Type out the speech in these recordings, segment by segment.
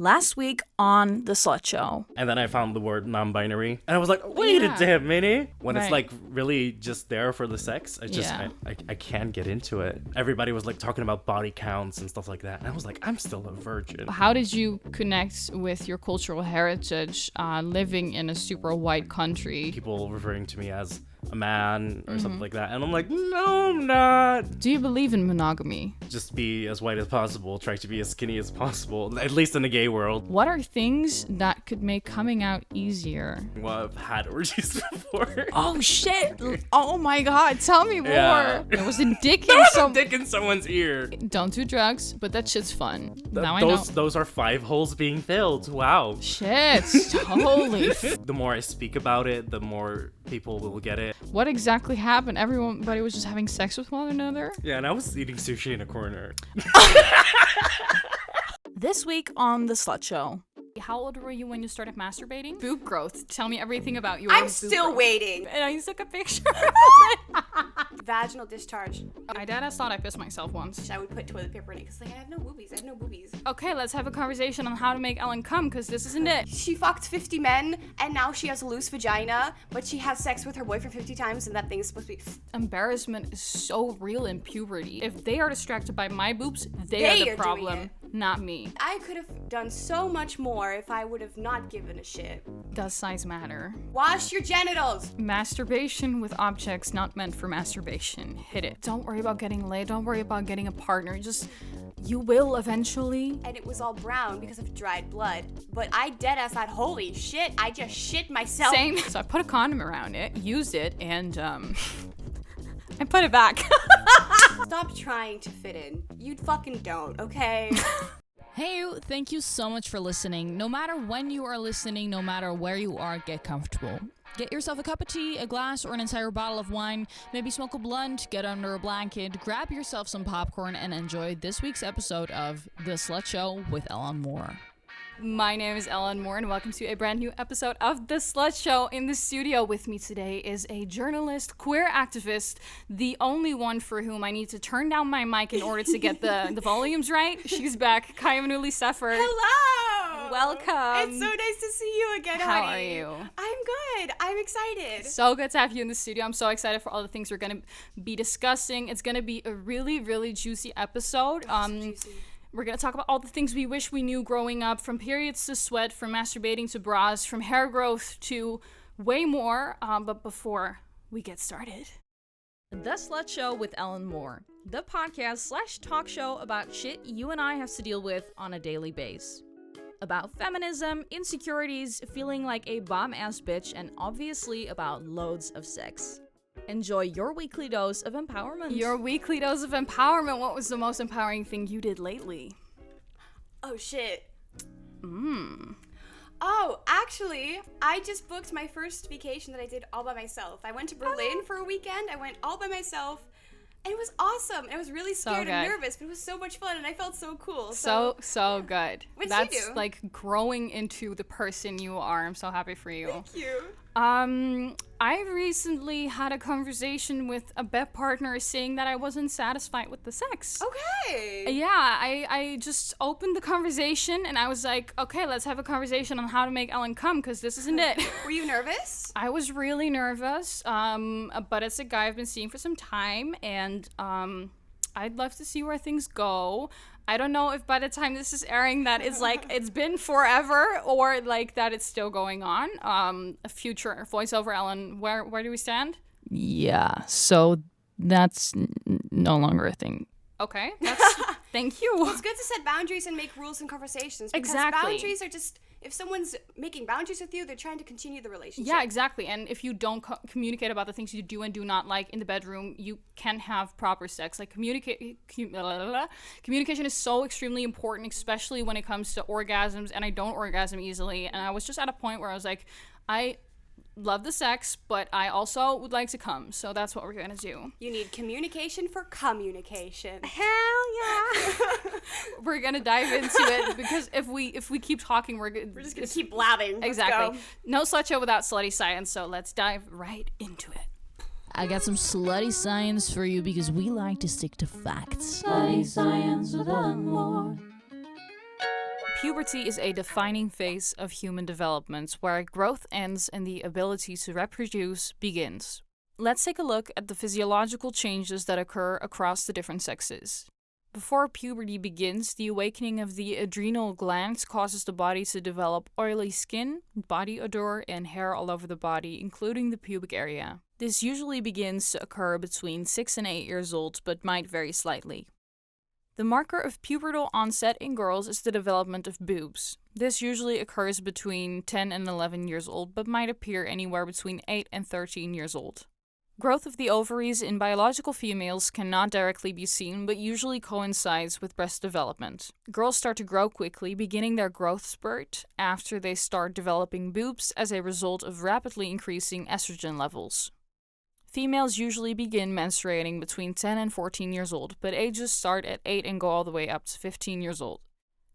last week on the Slut Show. And then I found the word non-binary. And I was like, wait a damn minute. When it's like really just there for the sex, I can't get into it. Everybody was like talking about body counts and stuff like that. And I was like, I'm still a virgin. How did you connect with your cultural heritage living in a super white country? People referring to me as a man or something like that. And I'm like, no, I'm not. Do you believe in monogamy? Just be as white as possible. Try to be as skinny as possible. At least in the gay world. What are things that could make coming out easier? Well, I've had orgies before. Oh, shit. Oh, my God. Tell me more. Yeah. There was a dick in someone's ear. Don't do drugs, but that shit's fun. Now I know. know. Those are 5 holes being filled. Wow. Shit. Holy. The more I speak about it, the more people will get it. What exactly happened? Everybody was just having sex with one another? Yeah, and I was eating sushi in a corner. This week on the Slut Show. How old were you when you started masturbating? Boob growth. Tell me everything about your I'm still waiting. And I took a picture. Vaginal discharge. My dad has thought I pissed myself once. I would put toilet paper in it because like I have no boobies. Okay, let's have a conversation on how to make Ellen come, because this isn't it. She fucked 50 men and now she has a loose vagina, but she has sex with her boyfriend 50 times and that thing is supposed to be... Embarrassment is so real in puberty. If they are distracted by my boobs, they are the problem, not me. I could have done so much more if I would have not given a shit. Does size matter? Wash your genitals! Masturbation with objects not meant for masturbation. Hit it. Don't worry about getting laid. Don't worry about getting a partner. Just, you will eventually. And it was all brown because of dried blood. But I deadass thought, holy shit, I just shit myself. Same. So I put a condom around it, used it, and I put it back. Stop trying to fit in. You fucking don't, okay? Hey, thank you so much for listening. No matter when you are listening, no matter where you are, get comfortable. Get yourself a cup of tea, a glass, or an entire bottle of wine. Maybe smoke a blunt, get under a blanket, grab yourself some popcorn, and enjoy this week's episode of The Slut Show with Ellen Moore. My name is Ellen Moore, and welcome to a brand new episode of The Slut Show. In the studio with me today is a journalist, queer activist, the only one for whom I need to turn down my mic in order to get the volumes right. She's back, Kaia Manoeli Stafford. Hello! Welcome. It's so nice to see you again, How honey. are you? I'm good. I'm excited. So good to have you in the studio. I'm so excited for all the things we're going to be discussing. It's going to be a really, really juicy episode. Juicy. We're going to talk about all the things we wish we knew growing up, from periods to sweat, from masturbating to bras, from hair growth to way more. But before we get started. The Slut Show with Ellen Moore, the podcast/talk show about shit you and I have to deal with on a daily basis. About feminism, insecurities, feeling like a bomb-ass bitch, and obviously about loads of sex. Enjoy your weekly dose of empowerment. Your weekly dose of empowerment. What was the most empowering thing you did lately? Oh, shit. Oh, actually, I just booked my first vacation that I did all by myself. I went to Berlin for a weekend. I went all by myself. And it was awesome. I was really scared and nervous, but it was so much fun, and I felt so cool. So good. What did That's you do? like growing into the person you are. I'm so happy for you. Thank you. I recently had a conversation with a bed partner saying that I wasn't satisfied with the sex. Okay. Yeah, I just opened the conversation and I was like, okay, let's have a conversation on how to make Ellen come, because this isn't it. Were you nervous? I was really nervous, but it's a guy I've been seeing for some time, and I'd love to see where things go. I don't know if by the time this is airing that it's like it's been forever, or like that it's still going on. A future voiceover Ellen, where do we stand? Yeah, so that's no longer a thing. Okay, that's thank you. It's good to set boundaries and make rules in conversations. Because Exactly. boundaries are just, if someone's making boundaries with you, they're trying to continue the relationship. Yeah, exactly. And if you don't communicate about the things you do and do not like in the bedroom, you can't have proper sex. Like communication is so extremely important, especially when it comes to orgasms. And I don't orgasm easily. And I was just at a point where I was like, I love the sex, but I also would like to come. So that's what we're gonna do. You need communication for communication. Hell yeah! We're gonna dive into it, because if we keep talking, we're just gonna keep blabbing. Let's Exactly. go. No slut show without slutty science. So let's dive right into it. I got some slutty science for you because we like to stick to facts. Slutty Science with Ellen Moore. Puberty is a defining phase of human development where growth ends and the ability to reproduce begins. Let's take a look at the physiological changes that occur across the different sexes. Before puberty begins, the awakening of the adrenal glands causes the body to develop oily skin, body odor, and hair all over the body, including the pubic area. This usually begins to occur between 6 and 8 years old, but might vary slightly. The marker of pubertal onset in girls is the development of boobs. This usually occurs between 10 and 11 years old, but might appear anywhere between 8 and 13 years old. Growth of the ovaries in biological females cannot directly be seen, but usually coincides with breast development. Girls start to grow quickly, beginning their growth spurt after they start developing boobs as a result of rapidly increasing estrogen levels. Females usually begin menstruating between 10 and 14 years old, but ages start at 8 and go all the way up to 15 years old.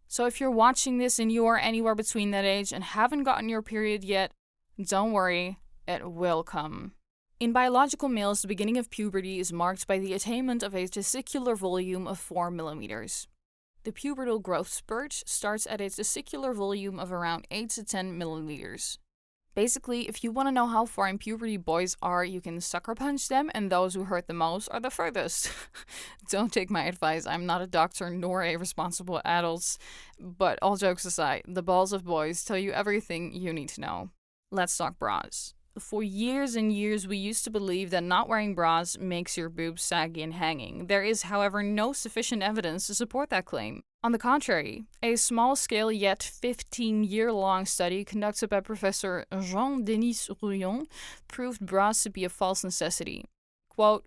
So if you're watching this and you are anywhere between that age and haven't gotten your period yet, don't worry, it will come. In biological males, the beginning of puberty is marked by the attainment of a testicular volume of 4 millimeters. The pubertal growth spurt starts at a testicular volume of around 8 to 10 millimeters. Basically, if you want to know how far in puberty boys are, you can sucker punch them, and those who hurt the most are the furthest. Don't take my advice, I'm not a doctor nor a responsible adult, but all jokes aside, the balls of boys tell you everything you need to know. Let's talk bras. For years and years, we used to believe that not wearing bras makes your boobs saggy and hanging. There is, however, no sufficient evidence to support that claim. On the contrary, a small-scale yet 15-year-long study conducted by Professor Jean-Denis Rouillon proved bras to be a false necessity. Quote,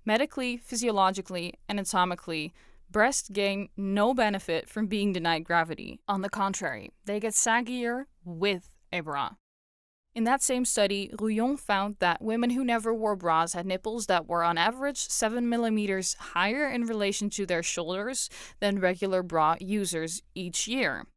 medically, physiologically, anatomically, breasts gain no benefit from being denied gravity. On the contrary, they get saggier with a bra. In that same study, Rouillon found that women who never wore bras had nipples that were on average 7 millimeters higher in relation to their shoulders than regular bra users each year.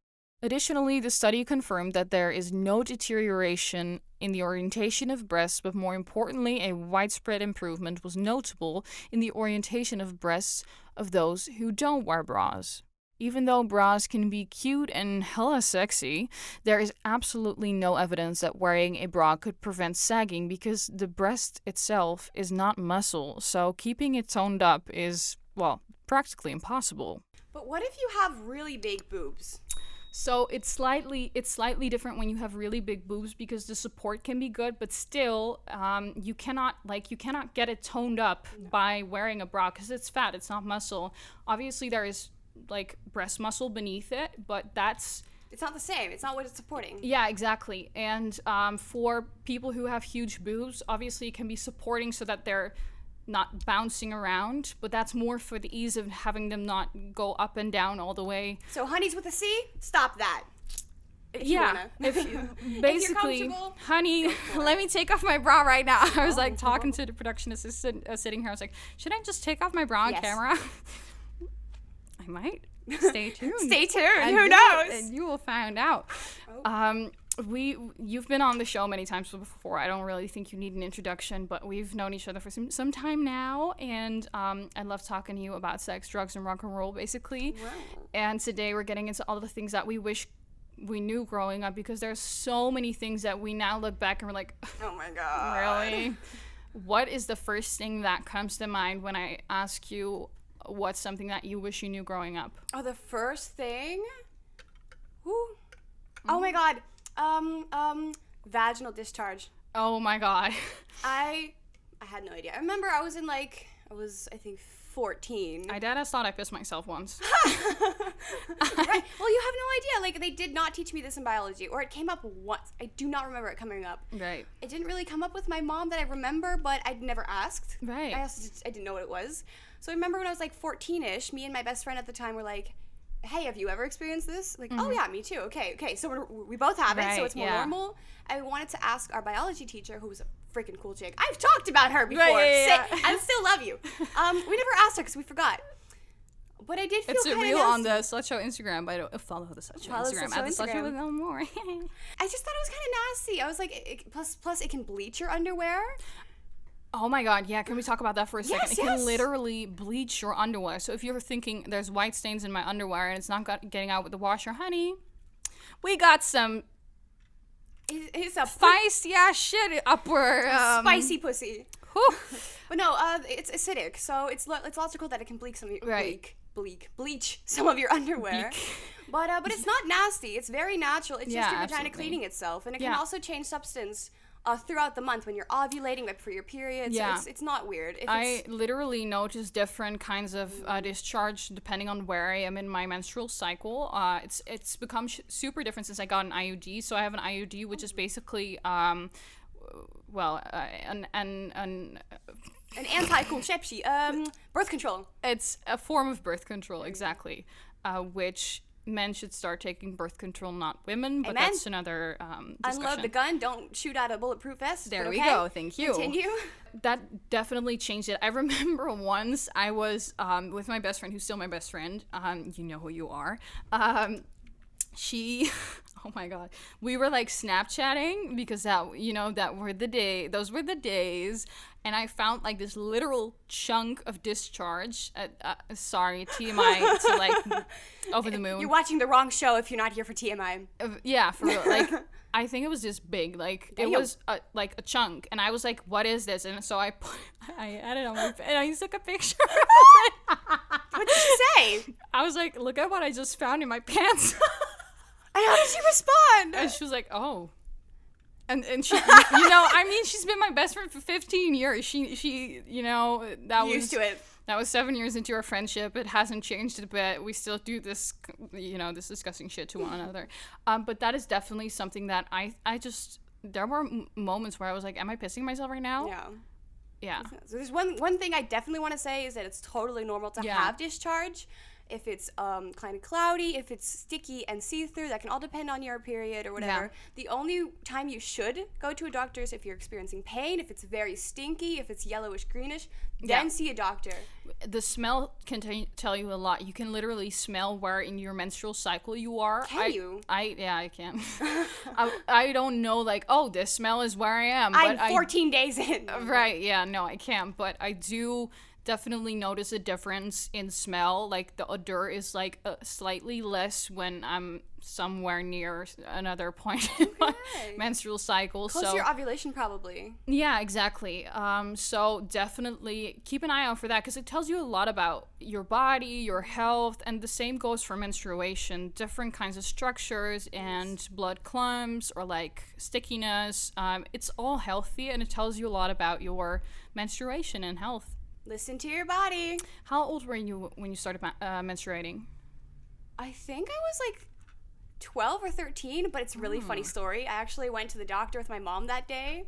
Additionally, the study confirmed that there is no deterioration in the orientation of breasts, but more importantly, a widespread improvement was notable in the orientation of breasts of those who don't wear bras. Even though bras can be cute and hella sexy, there is absolutely no evidence that wearing a bra could prevent sagging because the breast itself is not muscle, so keeping it toned up is, well, practically impossible. But what if you have really big boobs? So it's slightly different when you have really big boobs because the support can be good, but still, you cannot get it toned up by wearing a bra because it's fat, it's not muscle. Obviously, there is like breast muscle beneath it, but it's not the same. It's not what it's supporting. Yeah, exactly. And for people who have huge boobs, obviously it can be supporting so that they're not bouncing around, but that's more for the ease of having them not go up and down all the way. So honeys with a C, stop that. If you basically, honey, let me take off my bra right now. I was like talking to the production assistant sitting here. I was like, should I just take off my bra on camera? I might. Stay tuned. Stay tuned. Who knows? And you will find out. You've been on the show many times before. I don't really think you need an introduction, but we've known each other for some time now, and I love talking to you about sex, drugs, and rock and roll, basically. Wow. And today we're getting into all the things that we wish we knew growing up, because there's so many things that we now look back and we're like, oh my god, really? What is the first thing that comes to mind when I ask you what's something that you wish you knew growing up? Oh, the first thing? Oh my god. Vaginal discharge. Oh my god. I had no idea. I remember I was I think 14. My dad has thought I pissed myself once. Right. Well, you have no idea. Like, they did not teach me this in biology, or it came up once. I do not remember it coming up. Right. It didn't really come up with my mom that I remember, but I'd never asked. Right. I didn't know what it was. So I remember when I was like 14-ish, me and my best friend at the time were like, hey, have you ever experienced this? Like, oh yeah, me too. Okay. So we both have it, so it's more normal. I wanted to ask our biology teacher, who was a freaking cool chick. I've talked about her before. I still love you. We never asked her because we forgot. But I did feel kind of It's real on the Slut Show Instagram. By the way, follow the Slut Show Instagram. At the Slut Show with Ellen Moore. I just thought it was kind of nasty. I was like, plus it can bleach your underwear. Oh my god, yeah, can we talk about that for a second? Yes, it can literally bleach your underwear. So if you're thinking there's white stains in my underwear and it's not getting out with the washer, honey, we got some It's a feisty ass shit upward. Spicy pussy. But no, it's acidic, so it's logical that it can bleach some of your, bleach some of your underwear. But it's not nasty. It's very natural. It's just your vagina cleaning itself, and it can also change substance throughout the month when you're ovulating, like for your periods. Yeah. It's not weird. I literally notice different kinds of discharge depending on where I am in my menstrual cycle. It's become super different since I got an IUD. So I have an IUD, which is basically an anti-conception, birth control. It's a form of birth control, exactly, which men should start taking birth control, not women, but that's another discussion. Unload the gun, don't shoot out a bulletproof vest. There we go, thank you. Continue. That definitely changed it. I remember once I was with my best friend, who's still my best friend, you know who you are, she, oh my god, we were like Snapchatting because those were the days, and I found like this literal chunk of discharge. Sorry, TMI to like over the moon. You're watching the wrong show if you're not here for TMI. Yeah, for real. Like, I think it was this big. Like, it was like a chunk, and I was like, "What is this?" And so I had it on my, and I took a picture. What did you say? I was like, "Look at what I just found in my pants." And how did she respond? And she was like, "Oh." And she, I mean, she's been my best friend for 15 years. She, Used to it. That was 7 years into our friendship. It hasn't changed a bit. We still do this, this disgusting shit to one another. But that is definitely something that I just, there were moments where I was like, am I pissing myself right now? Yeah. Yeah. So there's one thing I definitely want to say is that it's totally normal to have discharge. If it's kind of cloudy, if it's sticky and see-through, that can all depend on your period or whatever. Yeah. The only time you should go to a doctor is if you're experiencing pain, if it's very stinky, if it's yellowish, greenish, then see a doctor. The smell can tell you a lot. You can literally smell where in your menstrual cycle you are. Can you? I can. I don't know, like, oh, this smell is where I am. I'm 14 days in. Right, yeah, no, I can't. But I do definitely notice a difference in smell. Like, the odor is like slightly less when I'm somewhere near another point in my menstrual cycle. Close to your ovulation, probably. Yeah, exactly. So definitely keep an eye out for that, because it tells you a lot about your body, your health, and the same goes for menstruation. Different kinds of structures and blood clumps or like stickiness. It's all healthy, and it tells you a lot about your menstruation and health. Listen to your body. How old were you when you started menstruating? I think I was like 12 or 13, but it's a really funny story. I actually went to the doctor with my mom that day,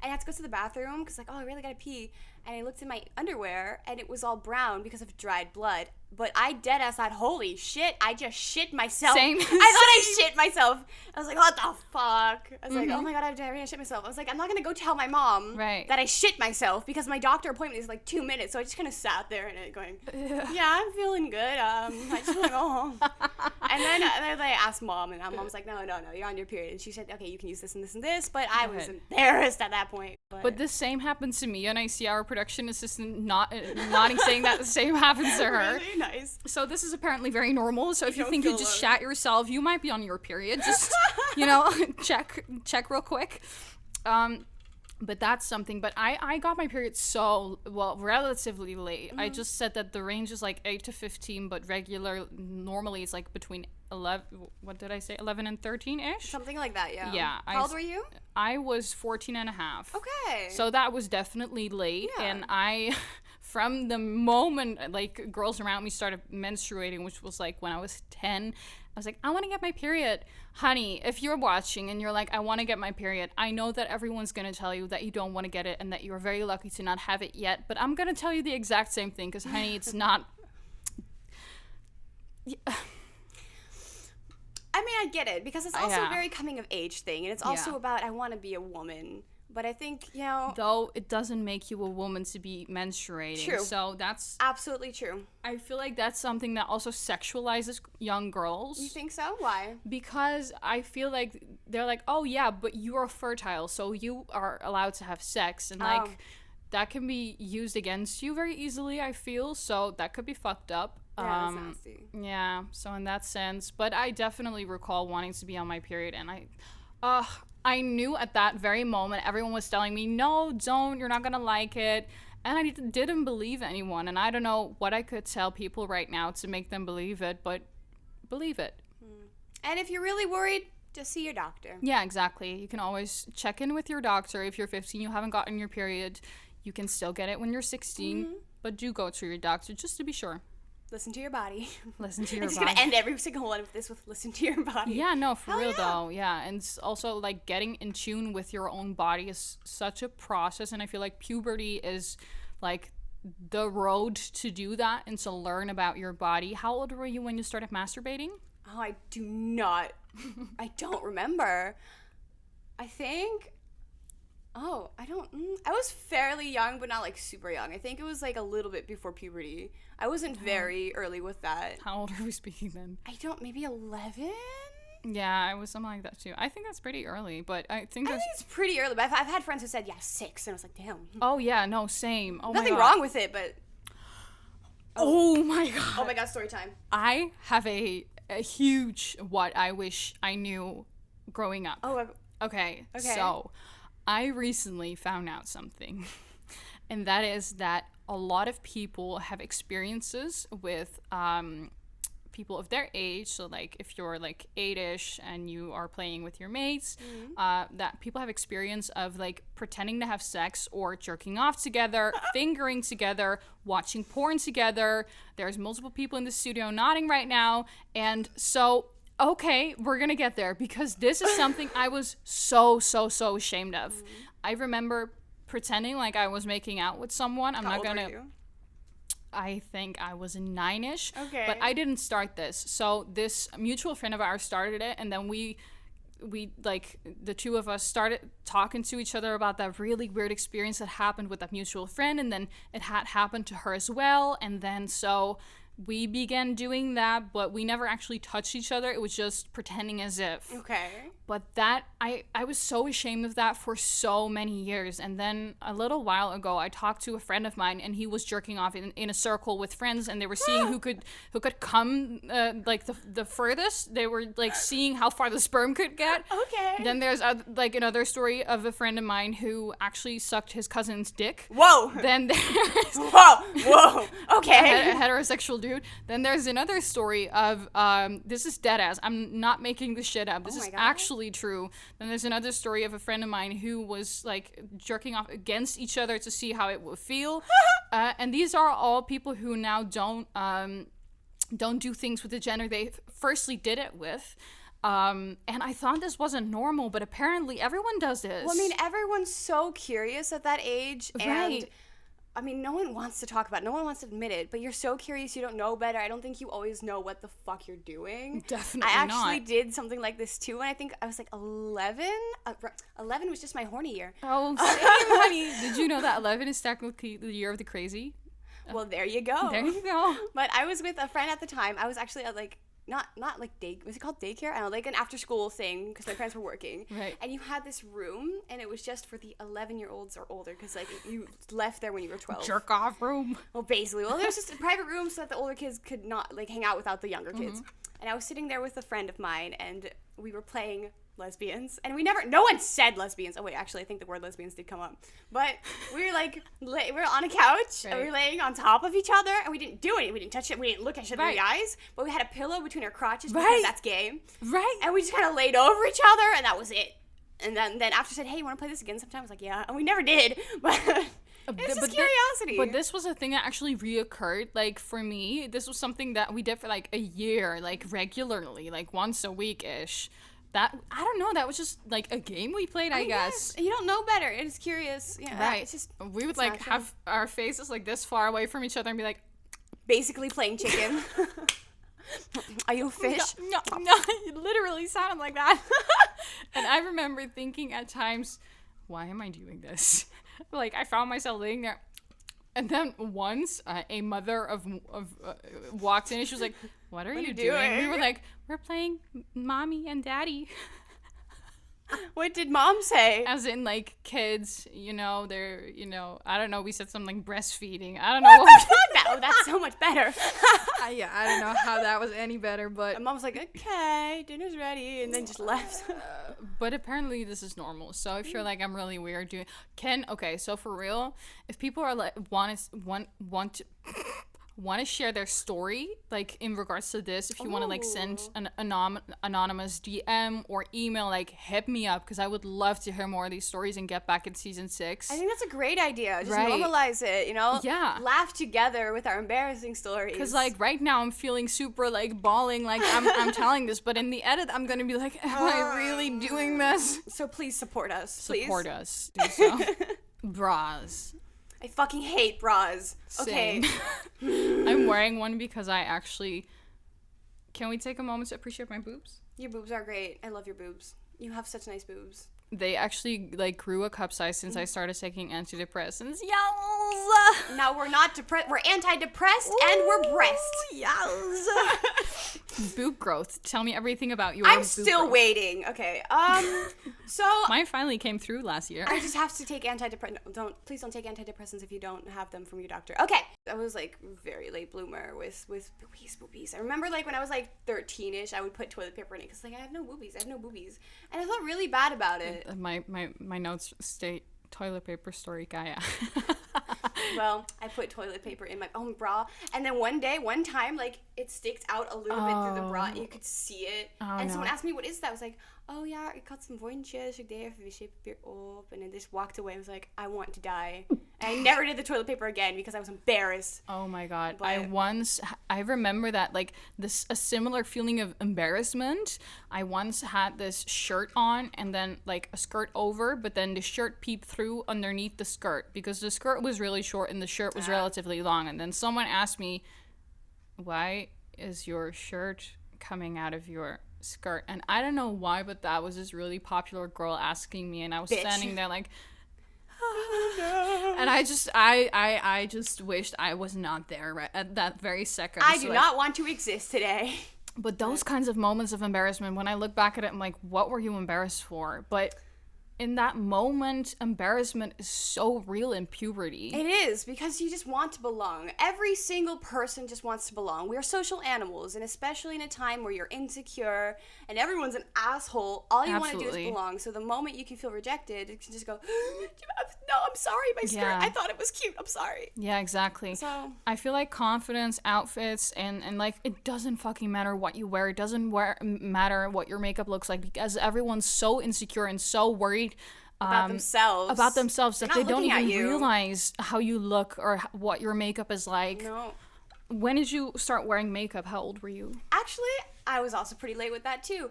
and I had to go to the bathroom because, like, oh, I really gotta pee. And I looked in my underwear, and it was all brown because of dried blood. But I deadass thought, holy shit, I just shit myself. Same. I thought I shit myself. I was like, what the fuck? I was like, oh my god, I have diarrhea, I shit myself. I was like, I'm not gonna go tell my mom that I shit myself because my doctor appointment is like 2 minutes. So I just kind of sat there and going, yeah, I'm feeling good. I just want to go home. And then I asked mom, and mom was like, no, you're on your period. And she said, okay, you can use this and this and this. But I was embarrassed at that point. But the same happens to me, and I see our production assistant nodding, saying that the same happens to her. Really nice. So this is apparently very normal. So if you think you just shat yourself, you might be on your period. Just, check real quick. But that's something. But I got my period relatively late. I just said that the range is like 8 to 15, but normally it's like between 11 and 13-ish? Something like that, yeah. Yeah. How old were you? I was 14 and a half. Okay. So that was definitely late. Yeah. And from the moment, like, girls around me started menstruating, which was like when I was 10, I was like, I want to get my period. Honey, if you're watching and you're like, I want to get my period, I know that everyone's going to tell you that you don't want to get it and that you're very lucky to not have it yet. But I'm going to tell you the exact same thing, because, honey, it's not... I mean, I get it, because it's also a very coming of age thing, and it's also about, I want to be a woman. But I think, though it doesn't make you a woman to be menstruating. True. So that's... absolutely true. I feel like that's something that also sexualizes young girls. You think so? Why? Because I feel like they're like, oh yeah, but you are fertile, so you are allowed to have sex. And like, that can be used against you very easily, I feel. So that could be fucked up. Yeah, that's nasty. Yeah, so in that sense, but I definitely recall wanting to be on my period, and I knew at that very moment everyone was telling me, no, don't, you're not gonna like it, and I didn't believe anyone, and I don't know what I could tell people right now to make them believe it, but believe it. And if you're really worried, just see your doctor. Yeah, exactly. You can always check in with your doctor. If you're 15, you haven't gotten your period, you can still get it when you're 16, but do go to your doctor just to be sure. Listen to your body. Listen to your I'm just body. gonna end every single one of this with listen to your body. Yeah, no, for Hell real yeah. though. Yeah, and also like getting in tune with your own body is such a process, and I feel like puberty is like the road to do that and to learn about your body. How old were you when you started masturbating? Oh, I don't remember. I think. Oh, I was fairly young, but not like super young. I think it was like a little bit before puberty. I wasn't very early with that. How old are we speaking then? Maybe 11? Yeah, I was something like that too. I think that's pretty early, but I think it's pretty early, but I've had friends who said, 6, and I was like, damn. Oh yeah, no, same. Oh Nothing my God. wrong with it, but... Oh my God. Oh my God, story time. I have a huge what I wish I knew growing up. Oh, Okay, so I recently found out something, and that is that a lot of people have experiences with people of their age. So like if you're like 8-ish and you are playing with your mates, that people have experience of like pretending to have sex or jerking off together, fingering together, watching porn together. There's multiple people in the studio nodding right now, and so okay, we're gonna get there because this is something I was so ashamed of. I remember pretending like I was making out with someone. How old were you? I think I was 9-ish. Okay. But I didn't start this. So this mutual friend of ours started it, and then we like the two of us started talking to each other about that really weird experience that happened with that mutual friend, and then it had happened to her as well, and then so we began doing that, but we never actually touched each other. It was just pretending as if. Okay. But that, I was so ashamed of that for so many years. And then a little while ago, I talked to a friend of mine, and he was jerking off in a circle with friends, and they were seeing who could come like the furthest. They were like seeing how far the sperm could get. Okay. Then there's like another story of a friend of mine who actually sucked his cousin's dick. Whoa. Then there's Whoa. Okay. a heterosexual dude. Then there's another story of this is dead ass. I'm not making this shit up. This is actually true. Then there's another story of a friend of mine who was like jerking off against each other to see how it would feel. And these are all people who now don't do things with the gender they firstly did it with. And I thought this wasn't normal, but apparently everyone does this. Well, I mean, everyone's so curious at that age, Right. and I mean, no one wants to talk about it. No one wants to admit it, but you're so curious, you don't know better. I don't think you always know what the fuck you're doing. Definitely I actually not. did something like this too, and I think I was like 11. 11 was just my horny year. Oh, same, honey. Did you know that 11 is technically the year of the crazy? Well, there you go. There you go. But I was with a friend at the time. I was actually at like not like was it called daycare? I don't know, like an after school thing because my parents were working. Right. And you had this room, and it was just for the 11-year-olds or older because like you left there when you were 12. Jerk off room. Well, basically. Well, there was just a private room so that the older kids could not like hang out without the younger kids. And I was sitting there with a friend of mine, and we were playing lesbians, and no one said lesbians. Oh wait, actually I think the word lesbians did come up, but we were like we were on a couch, and we were laying on top of each other, and we didn't do anything. We didn't touch it, we didn't look at each other in the eyes, but we had a pillow between our crotches because that's gay, Right. and we just kind of laid over each other, and that was it. And then after said, hey, you want to play this again sometime? I was like, yeah, and we never did, but it's just curiosity. But this was a thing that actually reoccurred. Like for me, this was something that we did for like a year, like regularly, like once a week-ish. That, I don't know, that was just like a game we played, I guess. You don't know better. It's curious. Yeah, Right. It's just, we would like have our faces like this far away from each other and be like, basically playing chicken. Are you a fish? No, it literally sounded like that. And I remember thinking at times, why am I doing this? Like I found myself laying there. And then once a mother of walked in and she was like, what are you doing? We were like, we're playing mommy and daddy. What did mom say? As in, like, kids, they're, I don't know, we said something like breastfeeding. I don't know what. No, that's so much better. Yeah, I don't know how that was any better, but... And mom was like, okay, dinner's ready, and then just left. But apparently this is normal. So if you're like, I'm really weird doing... Okay, so for real, if people are like, want to share their story, like in regards to this, if you want to like send an anonymous DM or email, like hit me up, because I would love to hear more of these stories and get back in season 6. I think that's a great idea. Just Right. normalize it, Yeah. Laugh together with our embarrassing stories. Because like right now I'm feeling super like bawling, like I'm telling this, but in the edit I'm gonna be like, am I really doing this? So please support us. Please. Support us. Do so. Bras. I fucking hate bras. Same. Okay. I'm wearing one because I actually... Can we take a moment to appreciate my boobs? Your boobs are great. I love your boobs. You have such nice boobs. They actually like grew a cup size since I started taking antidepressants. Yes! Now we're not depressed. We're antidepressed and we're breast. Yes! Boob growth. Tell me everything about your I'm boob still growth. waiting. Okay. So Mine finally came through last year. I just have to take antidepressants. Please don't take antidepressants if you don't have them from your doctor. Okay. I was like very late bloomer with boobies. I remember like when I was like 13ish, I would put toilet paper in it because like I have no boobies, and I felt really bad about it. My notes state toilet paper story, Kaia. Well, I put toilet paper in my own bra, and then one time, like it sticked out a little bit through the bra, and you could see it. And someone asked me, "What is that?" I was like, "Oh yeah, ik had some wondjes. Ik deed even wc-papier op," and then just walked away. I was like, "I want to die." And I never did the toilet paper again because I was embarrassed. Oh my god. But I remember that, like, a similar feeling of embarrassment. I once had this shirt on and then like a skirt over, but then the shirt peeped through underneath the skirt because the skirt was really short and the shirt was relatively long. And then someone asked me, "Why is your shirt coming out of your skirt?" And I don't know why, but that was this really popular girl asking me, and I was standing there like, and I just wished I was not there right at that very second. I do not want to exist today. But those kinds of moments of embarrassment, when I look back at it, I'm like, what were you embarrassed for? But in that moment, embarrassment is so real in puberty. It is, because you just want to belong. Every single person just wants to belong. We are social animals, and especially in a time where you're insecure and everyone's an asshole, all you want to do is belong. So the moment you can feel rejected, you can just go, "No, I'm sorry, my skirt. I thought it was cute. I'm sorry." Yeah, exactly. So I feel like confidence, outfits, and like, it doesn't fucking matter what you wear. It doesn't matter what your makeup looks like, because everyone's so insecure and so worried about themselves that they don't even realize how you look or what your makeup is like. No. When did you start wearing makeup? How old were you? Actually, I was also pretty late with that too.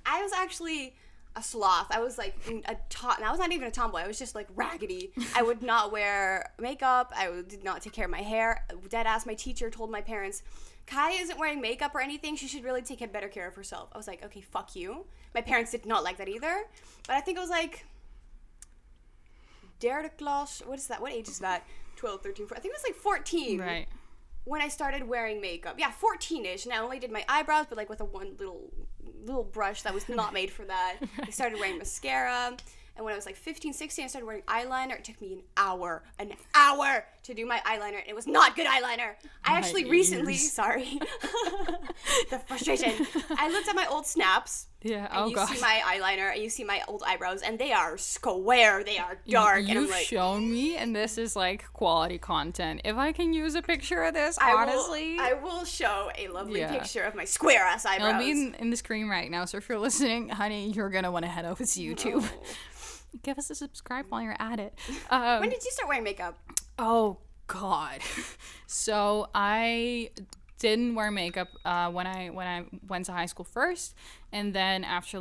I was actually a sloth. I was like I was not even a tomboy. I was just like raggedy. I would not wear makeup. Did not take care of my hair. Dead ass, my teacher told my parents, "Kaia isn't wearing makeup or anything. She should really take better care of herself." I was like, okay, fuck you. My parents did not like that either. But I think it was like derde klas. What is that? What age is that? 12, 13, 14. I think it was like 14. Right. When I started wearing makeup. Yeah, 14-ish. And I only did my eyebrows, but like with a one little brush that was not made for that. I started wearing mascara. And when I was like 15, 16, I started wearing eyeliner. It took me an hour to do my eyeliner. And it was not good eyeliner. I actually recently, sorry, the frustration. I looked at my old snaps. Yeah, and you see my eyeliner, and you see my old eyebrows, and they are square, they are dark. You've and I'm like, shown me, and this is like quality content. If I can use a picture of this, honestly. I will show a lovely picture of my square ass eyebrows. It'll be in the screen right now, so if you're listening, honey, you're gonna want to head over to YouTube. No. Give us a subscribe while you're at it. When did you start wearing makeup? Oh, God. So I didn't wear makeup when I went to high school first, and then after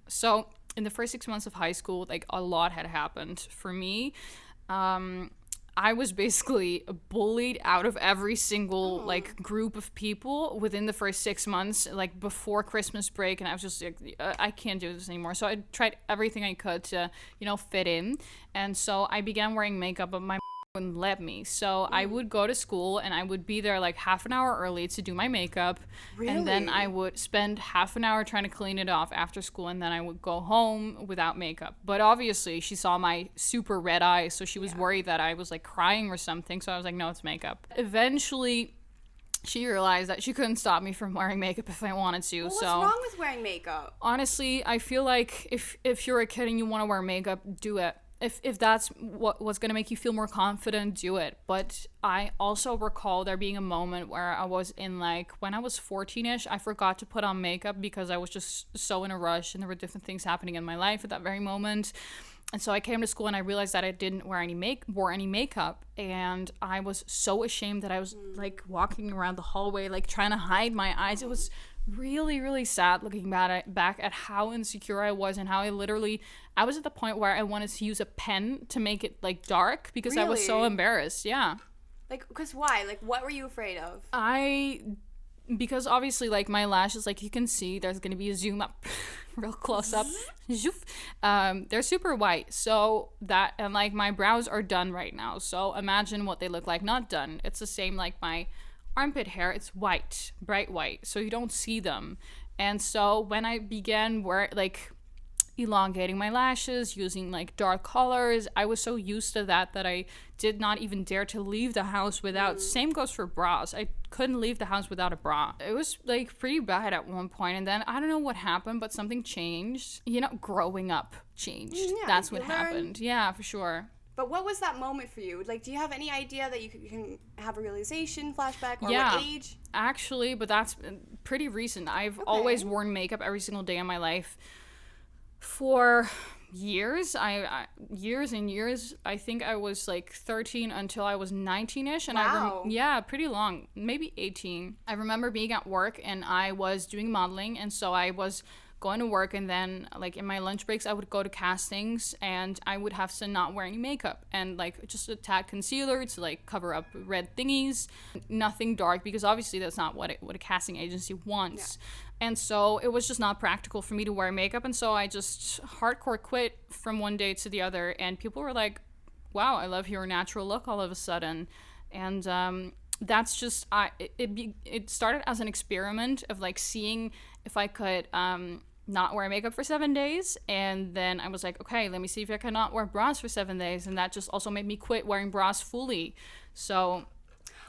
so in the first 6 months of high school, like a lot had happened for me. I was basically bullied out of every single like group of people within the first 6 months, like before Christmas break, and I was just like, I can't do this anymore. So I tried everything I could to, fit in, and so I began wearing makeup, but my wouldn't let me. So I would go to school and I would be there like half an hour early to do my makeup. Really? And then I would spend half an hour trying to clean it off after school, and then I would go home without makeup. But obviously she saw my super red eyes, so she was worried that I was like crying or something. So I was like, no, it's makeup. Eventually she realized that she couldn't stop me from wearing makeup if I wanted to. Well, what's wrong with wearing makeup? Honestly, I feel like if you're a kid and you want to wear makeup, do it. If that's what's going to make you feel more confident, do it. But I also recall there being a moment where I was in like, when I was 14-ish, I forgot to put on makeup because I was just so in a rush and there were different things happening in my life at that very moment. And so I came to school and I realized that I didn't wore any makeup, and I was so ashamed that I was like walking around the hallway like trying to hide my eyes. It was really, really sad looking back at how insecure I was and how I was at the point where I wanted to use a pen to make it like dark because I was so embarrassed. Yeah. Like, because why? Like, what were you afraid of? Because obviously, like, my lashes, like, you can see, there's going to be a zoom up, real close up. They're super white. So that, and like, my brows are done right now. So imagine what they look like not done. It's the same like my armpit hair. It's white, bright white. So you don't see them. And so when I began elongating my lashes, using like dark colors, I was so used to that I did not even dare to leave the house without. Same goes for bras. I couldn't leave the house without a bra. It was like pretty bad at one point, and then I don't know what happened, but something changed. You know, growing up changed. Yeah, that's what happened. Yeah, for sure. But what was that moment for you? Like, do you have any idea that you can have a realization flashback, or what age? Actually, but that's pretty recent. I've always worn makeup every single day of my life for years. Years and years. I think I was like 13 until I was 19-ish, and wow. Pretty long, maybe 18. I remember being at work and I was doing modeling, and so I was going to work, and then like in my lunch breaks I would go to castings and I would have to not wear any makeup and like just a tad concealer to like cover up red thingies, nothing dark, because obviously that's not what a casting agency wants. And so it was just not practical for me to wear makeup, and so I just hardcore quit from one day to the other, and people were like, wow, I love your natural look all of a sudden. And that's just it started as an experiment of like seeing if I could not wear makeup for 7 days, and then I was like, okay, let me see if I can not wear bras for 7 days, and that just also made me quit wearing bras fully. So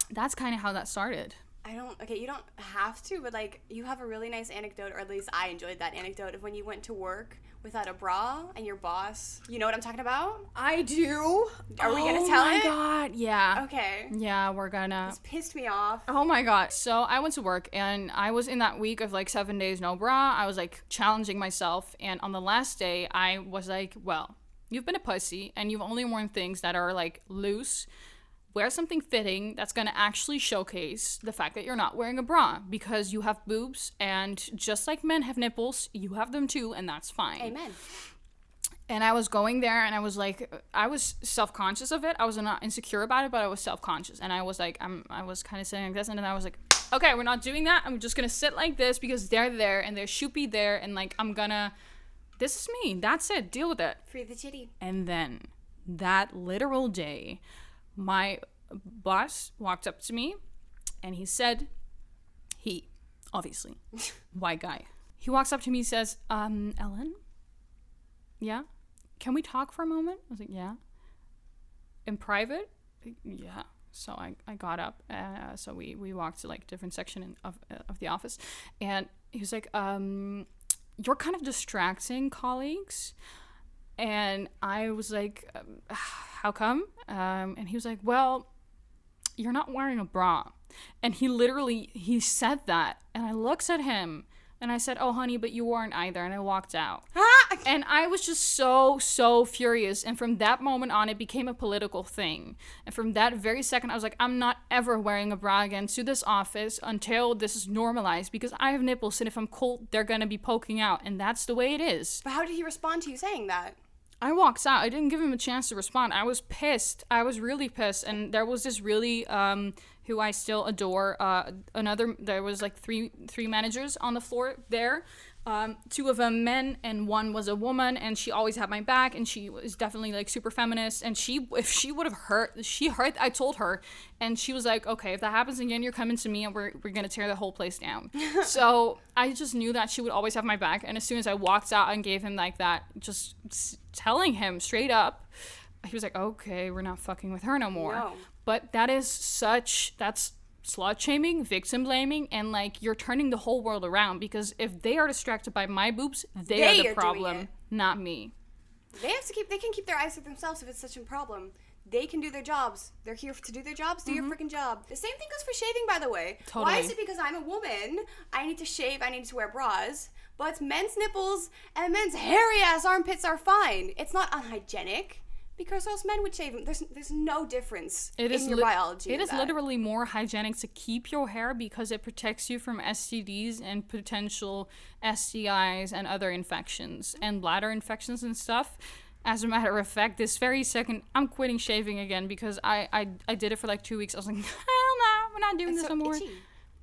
that's kind of how that started. You don't have to, but like, you have a really nice anecdote, or at least I enjoyed that anecdote, of when you went to work without a bra and your boss, you know what I'm talking about? I do. Are we gonna tell it? Oh my god, yeah. Okay. Yeah, we're gonna. This pissed me off. Oh my god. So I went to work and I was in that week of like 7 days no bra. I was like challenging myself, and on the last day I was like, well, you've been a pussy and you've only worn things that are like loose. Wear something fitting that's going to actually showcase the fact that you're not wearing a bra, because you have boobs, and just like men have nipples, you have them too, and that's fine. Amen. And I was going there, and I was like, I was self-conscious of it. I was not insecure about it, but I was self-conscious. And I was like, I was kind of sitting like this, and then I was like, okay, we're not doing that. I'm just going to sit like this because they're there, and they should be there, and like, this is me. That's it. Deal with it. Free the chitty. And then that literal day, my boss walked up to me and he said, obviously, white guy. He walks up to me and says, Ellen? Yeah? Can we talk for a moment? I was like, yeah. In private? Yeah. So I got up. So we walked to like a different section of the office. And he was like, you're kind of distracting colleagues. And I was like, how come? And he was like, well, you're not wearing a bra. And he said that. And I looked at him and I said, oh, honey, but you weren't either. And I walked out. And I was just so furious. And from that moment on, it became a political thing. And from that very second, I was like, I'm not ever wearing a bra again to this office until this is normalized, because I have nipples, and if I'm cold, they're going to be poking out. And that's the way it is. But how did he respond to you saying that? I walked out. I didn't give him a chance to respond. I was pissed. I was really pissed. And there was this really, who I still adore, there was like three managers on the floor there. 2 of them men and 1 was a woman, and she always had my back, and she was definitely like super feminist, and if she would have hurt, I told her, and she was like, okay, if that happens again, you're coming to me and we're gonna tear the whole place down. So I just knew that she would always have my back, and as soon as I walked out and gave him like that, just telling him straight up, he was like, okay, we're not fucking with her no more. No. But that's slut shaming, victim blaming, and like you're turning the whole world around, because if they are distracted by my boobs, they are the problem, not me. They can keep their eyes to themselves if it's such a problem. They can do their jobs. They're here to do their jobs. Do your freaking job. The same thing goes for shaving, by the way. Totally. Why is it because I'm a woman, I need to shave, I need to wear bras, but men's nipples and men's hairy ass armpits are fine? It's not unhygienic. Because those men would shave them. There's no difference in your biology. It is literally more hygienic to keep your hair because it protects you from STDs and potential STIs and other infections and bladder infections and stuff. As a matter of fact, this very second, I'm quitting shaving again because I did it for like 2 weeks. I was like, hell no, we're not doing this no more. Itchy.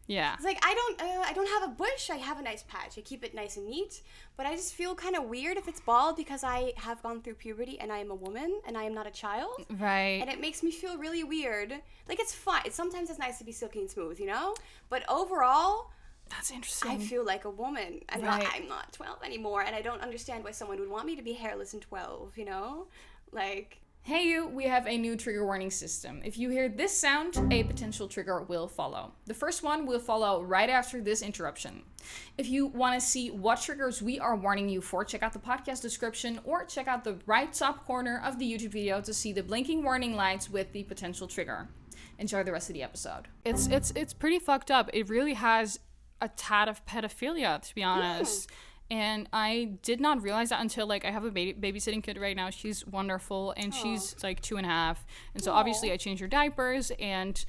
Yeah. It's like, I don't have a bush. I have a nice patch. I keep it nice and neat. But I just feel kind of weird if it's bald because I have gone through puberty and I am a woman and I am not a child. Right. And it makes me feel really weird. Like, it's fine. Sometimes it's nice to be silky and smooth, you know? But overall, that's interesting. I feel like a woman. I'm not 12 anymore. And I don't understand why someone would want me to be hairless and 12, you know? Like... Hey you, we have a new trigger warning system. If you hear this sound, a potential trigger will follow. The first one will follow right after this interruption. If you want to see what triggers we are warning you for, check out the podcast description or check out the right top corner of the YouTube video to see the blinking warning lights with the potential trigger. Enjoy the rest of the episode. It's pretty fucked up. It really has a tad of pedophilia, to be honest. And I did not realize that until, like, I have a babysitting kid right now. She's wonderful, and she's, like, 2.5. And so, obviously, I change her diapers, and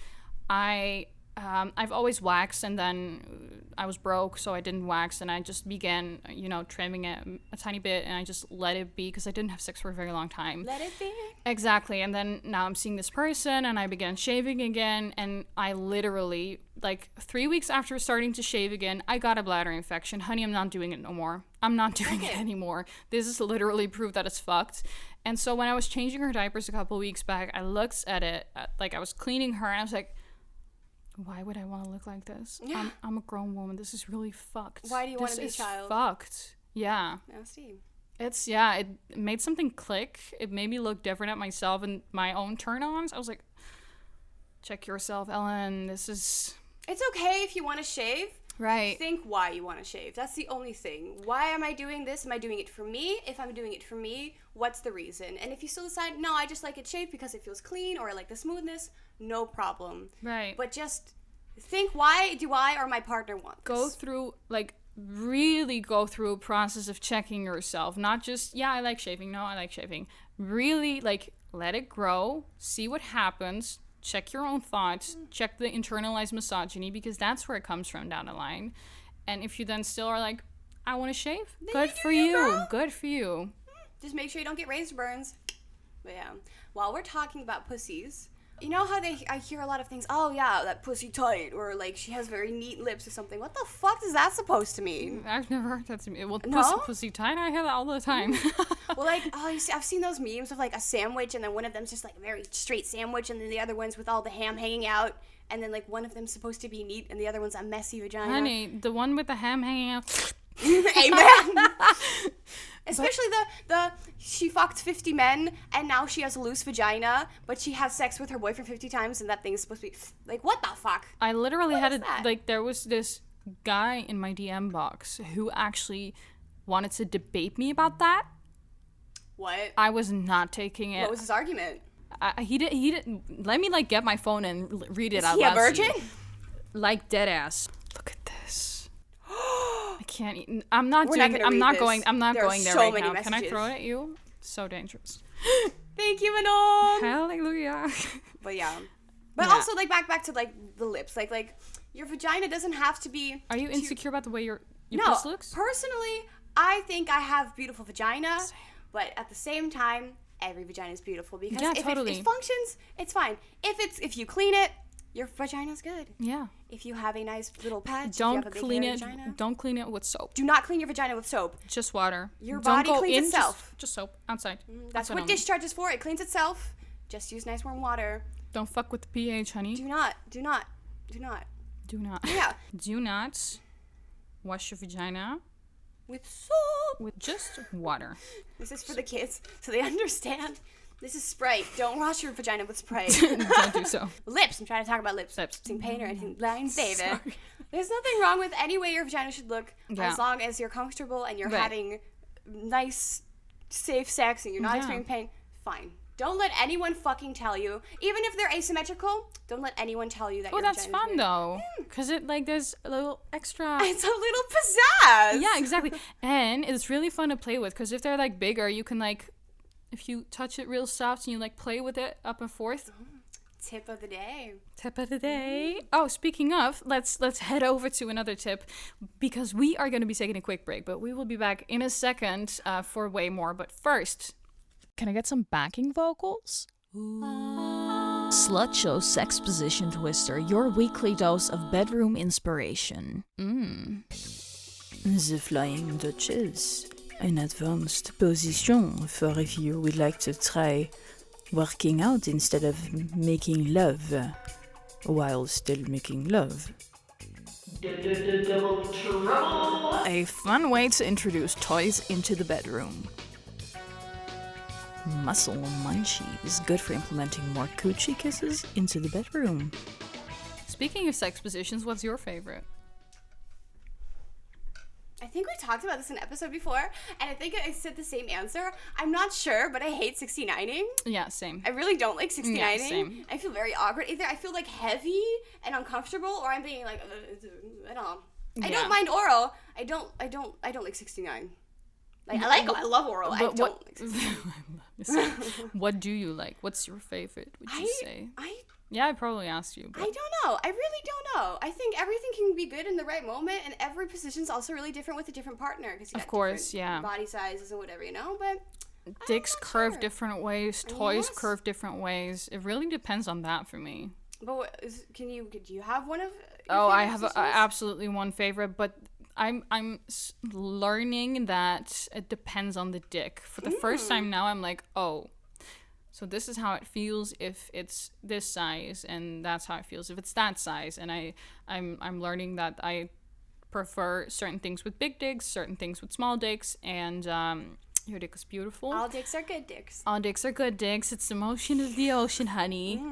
I've always waxed, and then I was broke, so I didn't wax, and I just began, trimming it a tiny bit, and I just let it be, because I didn't have sex for a very long time. Let it be. Exactly, and then now I'm seeing this person, and I began shaving again, and I literally, like, 3 weeks after starting to shave again, I got a bladder infection. Honey, I'm not doing it no more. I'm not doing it anymore. This is literally proof that it's fucked. And so when I was changing her diapers a couple weeks back, I looked at it, like, I was cleaning her, and I was like, why would I want to look like this? Yeah. I'm a grown woman. This is really fucked. Why do you want to be a child? Fucked. Yeah. Nasty. It made something click. It made me look different at myself and my own turn-ons. I was like, check yourself, Ellen. It's okay if you want to shave. Right. Think why you want to shave. That's the only thing. Why am I doing this? Am I doing it for me? If I'm doing it for me, what's the reason? And if you still decide, no, I just like it shaved because it feels clean or I like the smoothness, no problem. Right. But just think, why do I or my partner want this? Really go through a process of checking yourself. Not just, yeah, I like shaving. No, I like shaving. Really, like, let it grow. See what happens. Check your own thoughts. Check the internalized misogyny, because that's where it comes from down the line. And if you then still are like, I want to shave, good for you. Good for you. Just make sure you don't get razor burns. But yeah, while we're talking about pussies, you know how I hear a lot of things, oh yeah, that pussy tight, or like she has very neat lips or something. What the fuck is that supposed to mean? I've never heard that to me. Well, no? pussy tight, I hear that all the time. Well, like, I've seen those memes of like a sandwich, and then one of them's just like a very straight sandwich, and then the other one's with all the ham hanging out, and then like one of them's supposed to be neat, and the other one's a messy vagina. Honey, the one with the ham hanging out. Amen. Especially the she fucked 50 men and now she has a loose vagina, but she has sex with her boyfriend 50 times and that thing is supposed to be like, what the fuck? I literally there was this guy in my DM box who actually wanted to debate me about that. What? I was not taking it. What was his argument? He didn't let me like get my phone and read it out loud. Is he a virgin? Like dead ass. Look at this. I can't. I'm not going there right now. Messages. Can I throw it at you? So dangerous. Thank you, Manon. Hallelujah. But yeah. But also like back to like the lips. Like your vagina doesn't have to be. Are you insecure about the way your no, puss looks? Personally, I think I have beautiful vagina, but at the same time, every vagina is beautiful because if it functions, it's fine. If you clean it, your vagina's good. Yeah. If you have a nice little patch, Don't clean it. Don't clean it with soap. Do not clean your vagina with soap. Just water. Your Don't body go cleans in, itself. Just soap outside. That's Outside what only. discharge is for. It cleans itself. Just use nice warm water. Don't fuck with the pH, honey. Do not. Do not. Yeah. Do not wash your vagina With soap. with just water. This is for the kids, so they understand. This is Sprite. Don't wash your vagina with Sprite. Don't do so. Lips. I'm trying to talk about lips. Lips. Using paint or anything. Lines, David. Sorry. There's nothing wrong with any way your vagina should look, Yeah. as long as you're comfortable and you're Right. having nice, safe sex and you're not Yeah. experiencing pain. Fine. Don't let anyone fucking tell you, even if they're asymmetrical. Don't let anyone tell you that. Oh, your that's vagina's fun weird. though, because it like there's a little extra. It's a little pizzazz. Yeah, exactly. And it's really fun to play with because if they're like bigger, you can like, if you touch it real soft and you like play with it up and forth. Tip of the day. Tip of the day. Oh, speaking of, let's head over to another tip because we are going to be taking a quick break, but we will be back in a second for way more. But first, can I get some backing vocals? Slut Show Sex Position Twister, your weekly dose of bedroom inspiration. The Flying Duchess, an advanced position for if you would like to try working out instead of making love while still making love. Double trouble. A fun way to introduce toys into the bedroom. Muscle munchies, good for implementing more coochie kisses into the bedroom. Speaking of sex positions, what's your favorite? I think we talked about this in an episode before, and I think I said the same answer. I'm not sure, but I hate 69ing. Yeah, same. I really don't like 69ing. Yeah, same. I feel very awkward. Either I feel like heavy and uncomfortable, or I'm being like, I don't know. I Yeah. don't mind oral. I don't like 69. Like I love oral. I don't like 69. What do you like? What's your favorite? Would you say? Yeah, I probably asked you. But I don't know. I really don't know. I think everything can be good in the right moment, and every position's also really different with a different partner. Because Of course, yeah. Body sizes and whatever, you know. But dicks not curve sure. different ways. Toys Yes. curve different ways. It really depends on that for me. But do you have one of? Oh, I favorite have positions? absolutely one favorite, but I'm learning that it depends on the dick. For the first time now, I'm like, oh, so this is how it feels if it's this size, and that's how it feels if it's that size. And I'm learning that I prefer certain things with big dicks, certain things with small dicks, and your dick is beautiful. All dicks are good dicks. All dicks are good dicks. It's the motion of the ocean, honey.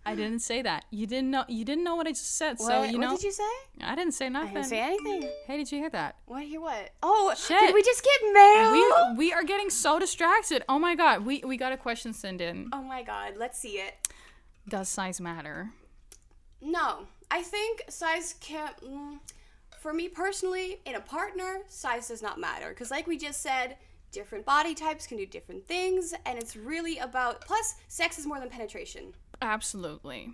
I didn't say that. You didn't know what I just said. So you know. What did you say? I didn't say I nothing. didn't say anything. Hey, did you hear that? What? Hear what? Oh, Shit. did we just get mail? We are getting so distracted. Oh my god, we got a question sent in. Oh my god, let's see it. Does size matter? No, I think size can't. For me personally, in a partner, size does not matter. Because like we just said, different body types can do different things, and it's really about. Plus, sex is more than penetration. Absolutely.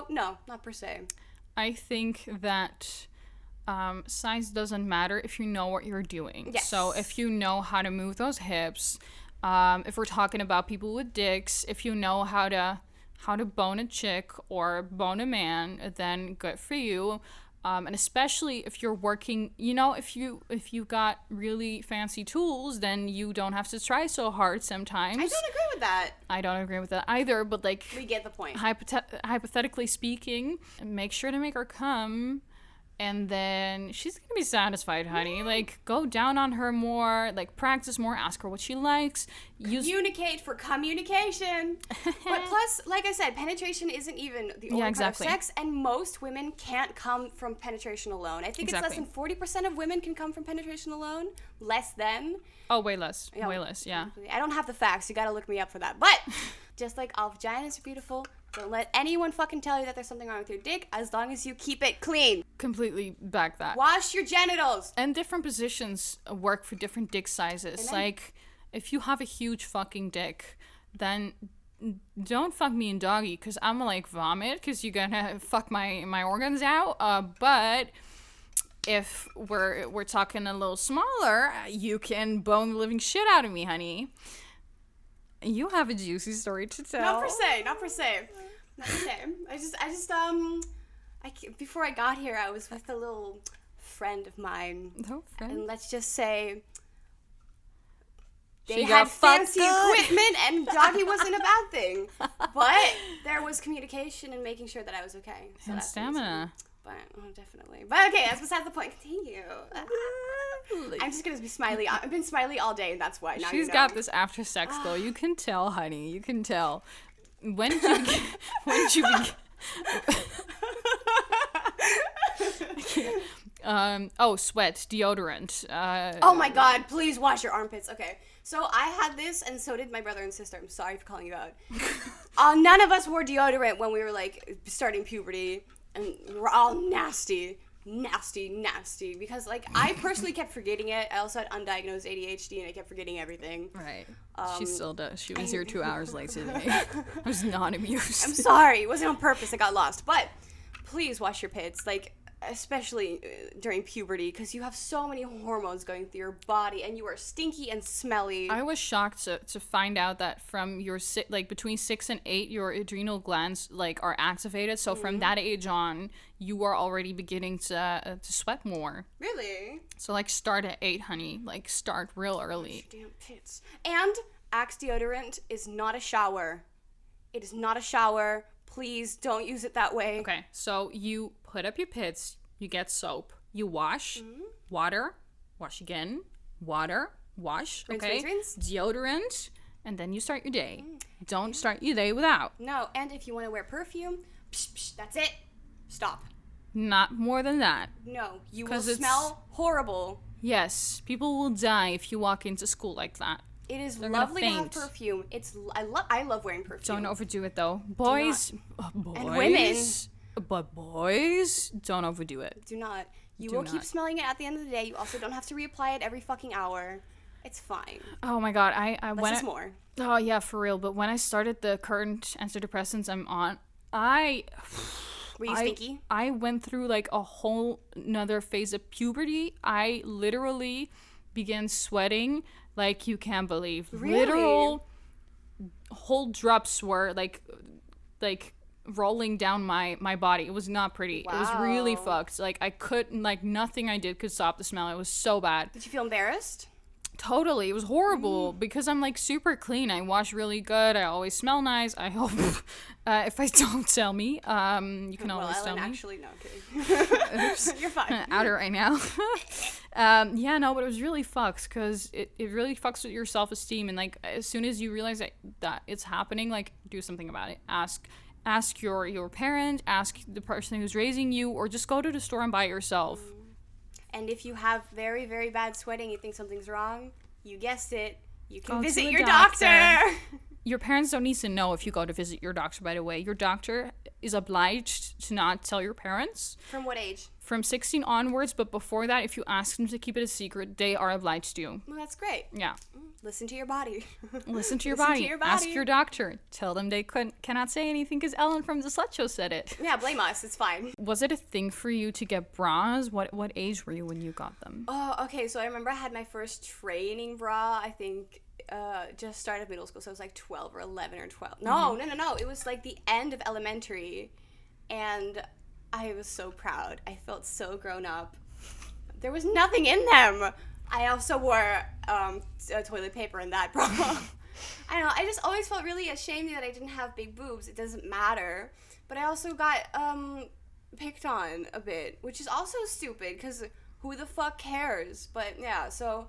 No, not per se. I think that size doesn't matter if you know what you're doing. Yes. So if you know how to move those hips, if we're talking about people with dicks, if you know how to bone a chick or bone a man, then good for you. And especially if you're working, if you got really fancy tools, then you don't have to try so hard sometimes. I don't agree with that. I don't agree with that either, but like We get the point. hypothetically speaking, make sure to make her come, and then she's gonna be satisfied, honey. Like, go down on her more, like practice more, ask her what she likes. Communicate for communication. But plus, like I said, penetration isn't even the only exactly. part of sex, and most women can't come from penetration alone. I think it's less than 40% of women can come from penetration alone. Less than. Oh, way less. Yeah. Way less, yeah. I don't have the facts. You gotta look me up for that. But just like all vaginas are beautiful, don't let anyone fucking tell you that there's something wrong with your dick as long as you keep it clean. Completely back that. Wash your genitals. And different positions work for different dick sizes. Like, if you have a huge fucking dick, then don't fuck me in doggy, because I'm gonna like vomit, because you're gonna fuck my organs out. But if we're talking a little smaller, you can bone the living shit out of me, honey. You have a juicy story to tell. Not per se. Before I got here, I was with a little friend of mine. And let's just say they had fancy equipment and doggy wasn't a bad thing. But there was communication and making sure that I was okay. So and stamina. But definitely. But okay, that's besides the point. Continue. I'm just gonna be smiley. I've been smiley all day, and that's why. Now She's got this after sex glow. You can tell, honey. You can tell. When did you begin? Sweat, deodorant. Oh my God! Please wash your armpits. Okay, so I had this, and so did my brother and sister. I'm sorry for calling you out. None of us wore deodorant when we were like starting puberty, and we were all nasty, because like I personally kept forgetting it. I also had undiagnosed ADHD, and I kept forgetting everything. Right. She still does. She was here 2 hours late today. I was not amused. I'm sorry. It wasn't on purpose. I got lost. But please wash your pits, like especially during puberty, because you have so many hormones going through your body, and you are stinky and smelly. I was shocked to find out that from your between 6 and 8, your adrenal glands like are activated. So from that age on, you are already beginning to sweat more. Really? So like start at 8, honey. Like start real early. Damn pits. And Axe deodorant is not a shower. It is not a shower. Please don't use it that way. Okay, so you put up your pits, you get soap, you wash, water, wash again, water, wash, rinse, okay? rinse. Deodorant, and then you start your day. Don't start your day without. No, and if you want to wear perfume, that's it. Stop. Not more than that. No, you will smell horrible. Yes, people will die if you walk into school like that. It is lovely to have perfume. I love wearing perfume. Don't overdo it though. Boys and women. But boys, don't overdo it. Do not. You will keep smelling it at the end of the day. You also don't have to reapply it every fucking hour. It's fine. Oh my God, Less is more. Oh yeah, for real. But when I started the current antidepressants I'm on, Were you stinky? I went through like a whole nother phase of puberty. I literally began sweating like you can't believe. Really? Literal whole drops were like rolling down my body. It was not pretty. Wow. It was really fucked. Like I couldn't, like nothing I did could stop the smell. It was so bad. Did you feel embarrassed? Totally. It was horrible because I'm like super clean. I wash really good. I always smell nice. I hope if I don't tell me, you can always tell me. Actually, no, I'm kidding. Oops. You're fine. Out it right now. Yeah, no, but it was really fucked because it really fucks with your self-esteem. And like as soon as you realize that it's happening, like do something about it. Ask your parent, ask the person who's raising you, or just go to the store and buy it yourself. And if you have very, very bad sweating, you think something's wrong, you guessed it, you can Go visit to the your doctor. doctor. Your parents don't need to know if you go to visit your doctor, by the way. Your doctor is obliged to not tell your parents. From what age? From 16 onwards, but before that, if you ask them to keep it a secret, they are obliged to. Well, that's great. Yeah. Listen to your body. Listen to your body. Ask your doctor. Tell them they cannot say anything because Ellen from the Slut Show said it. Yeah, blame us. It's fine. Was it a thing for you to get bras? What age were you when you got them? Oh, okay. So I remember I had my first training bra, I think, just started middle school. So it was like 12 or 11 or 12. No. It was like the end of elementary. And I was so proud. I felt so grown up. There was nothing in them. I also wore toilet paper in that bra. I don't know. I just always felt really ashamed that I didn't have big boobs. It doesn't matter. But I also got picked on a bit, which is also stupid because who the fuck cares? But yeah, so...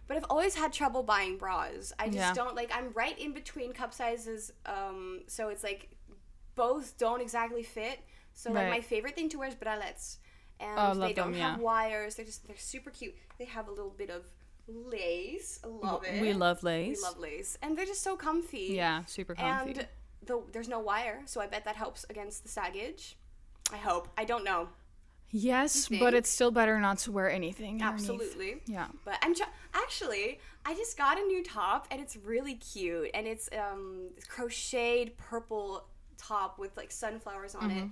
But I've always had trouble buying bras. I just don't, like, I'm right in between cup sizes, so it's like both don't exactly fit. So like my favorite thing to wear is bralettes. And they don't have wires. They're super cute. They have a little bit of lace. I love it. We love lace. We love lace. And they're just so comfy. Yeah, super comfy. And there's no wire, so I bet that helps against the saggage. I hope. I don't know. Yes, but it's still better not to wear anything underneath. Absolutely. Yeah. But actually, I just got a new top, and it's really cute. And it's crocheted purple top with like sunflowers on it.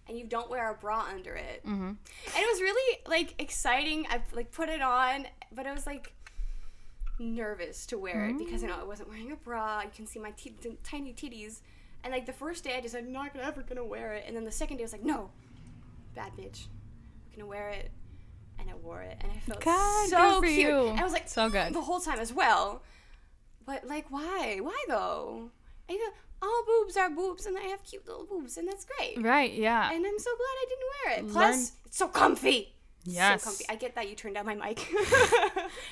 And you don't wear a bra under it. And it was really, like, exciting. I, like, put it on, but it was, like, nervous to wear it because I know I wasn't wearing a bra. You can see my tiny titties. And, like, the first day I decided I'm not ever gonna wear it. And then the second day I was like, no, bad bitch. I'm gonna wear it. And I wore it. And I felt so cute. You. And I was like, so good. The whole time as well. But, like, why? Why, though? I go, all boobs are boobs, and I have cute little boobs, and that's great. Right, yeah. And I'm so glad I didn't wear it. Plus, it's so comfy. Yes. So comfy. I get that you turned down my mic.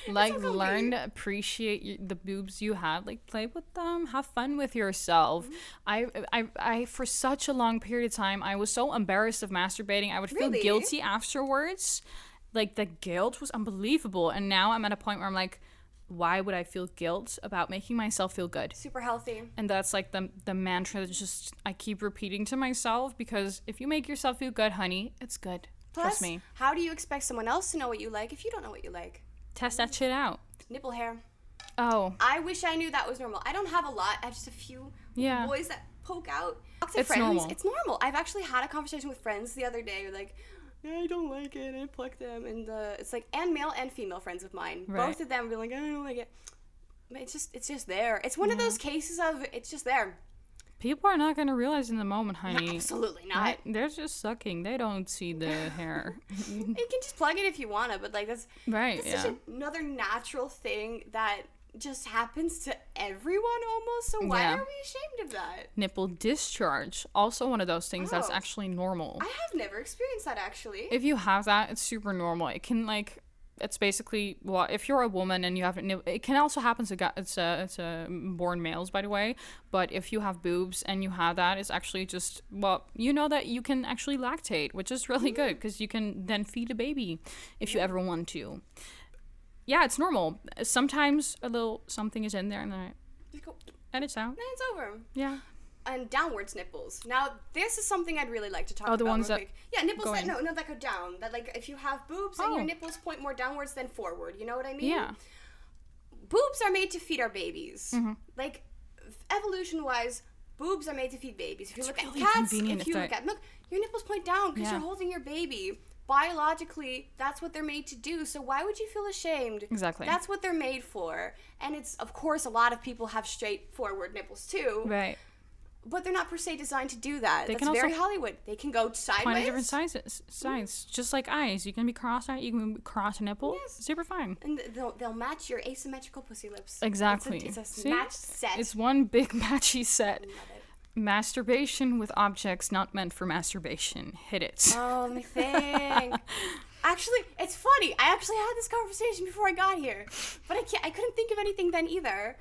Like, learn to appreciate the boobs you have. Like, play with them. Have fun with yourself. I for such a long period of time, I was so embarrassed of masturbating. I would feel guilty afterwards. Like, the guilt was unbelievable. And now I'm at a point where I'm like, why would I feel guilt about making myself feel good? Super healthy. And that's like the mantra that just I keep repeating to myself, because if you make yourself feel good, honey, it's good. Plus, trust me. How do you expect someone else to know what you like if you don't know what you like? Test that shit out. Nipple hair. Oh. I wish I knew that was normal. I don't have a lot. I have just a few boys that poke out. It's normal. It's normal. I've actually had a conversation with friends the other day. Like, yeah, I don't like it. I pluck them. And it's like, and male and female friends of mine. Right. Both of them were like, I don't like it. But it's just there. It's one of those cases of it's just there. People are not going to realize in the moment, honey. No, absolutely not. They're just sucking. They don't see the hair. You can just plug it if you want to, but like that's such another natural thing that just happens to everyone almost. So why are we ashamed of that? Nipple discharge, also one of those things that's actually normal. I have never experienced that actually. If you have that, it's super normal. It can it's basically, well, if you're a woman and you have it can also happen to it's born males, by the way. But if you have boobs and you have that, it's actually just, well, you know that you can actually lactate, which is really good because you can then feed a baby if you ever want to. Yeah, it's normal. Sometimes a little something is in there and then it's out. And it's over. Yeah. And downwards nipples. Now, this is something I'd really like to talk about. The ones real that quick. Yeah, nipples that go down. That, like, if you have boobs and your nipples point more downwards than forward. You know what I mean? Yeah. Boobs are made to feed our babies. Mm-hmm. Like, evolution-wise, boobs are made to feed babies. If you look at cats, look, your nipples point down because you're holding your baby. Biologically, that's what they're made to do. So why would you feel ashamed? Exactly. That's what they're made for. And it's, of course, a lot of people have straightforward nipples, too. Right. But they're not per se designed to do that. That's very Hollywood. They can go sideways. 20 different sizes. Just like eyes. You can be cross-eyed. You can be cross-nipple. Yes. Super fine. And they'll match your asymmetrical pussy lips. Exactly. It's a matched set. It's one big matchy set. I love it. Masturbation with objects not meant for masturbation. Hit it. Oh, my thing. Actually, it's funny. I actually had this conversation before I got here. But I couldn't think of anything then either.